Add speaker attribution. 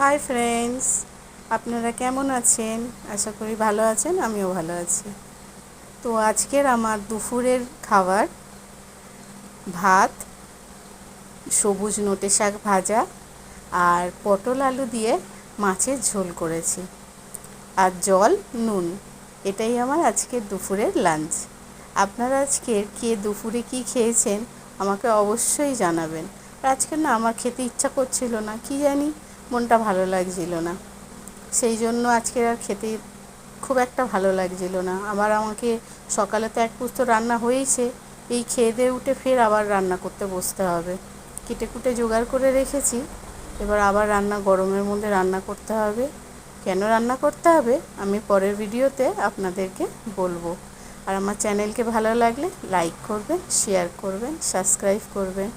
Speaker 1: Hi friends, আপনারা কেমন আছেন? আশা করি ভালো আছেন, আমিও ভালো আছি। তো আজকের আমার দুপুরের খাবার ভাত, সবুজ নোটে শাক ভাজা আর পটল আলু দিয়ে মাছের ঝোল করেছি, আর জল, নুন। এটাই আমার আজকের দুপুরের লাঞ্চ। আপনারা আজকের কে দুপুরে কি খেয়েছেন আমাকে অবশ্যই জানাবেন। আর আজকে না আমার খেতে ইচ্ছা করছিল না, কি জানি মনটা ভালো লাগছিল না, সেই জন্য আজকে আর খেতে খুব একটা ভালো লাগছিল না। আমাকে সকালে তো এক পুস্ত রান্না হয়েইছে, এই খেয়ে দিয়ে উঠে ফের আবার রান্না করতে বসতে হবে। কেটে কুটে জোগাড় করে রেখেছি, এবার আবার গরমের মধ্যে রান্না করতে হবে। কেন রান্না করতে হবে আমি পরের ভিডিওতে আপনাদেরকে বলবো। আর আমার চ্যানেলকে ভালো লাগলে লাইক করবেন, শেয়ার করবেন, সাবস্ক্রাইব করবেন।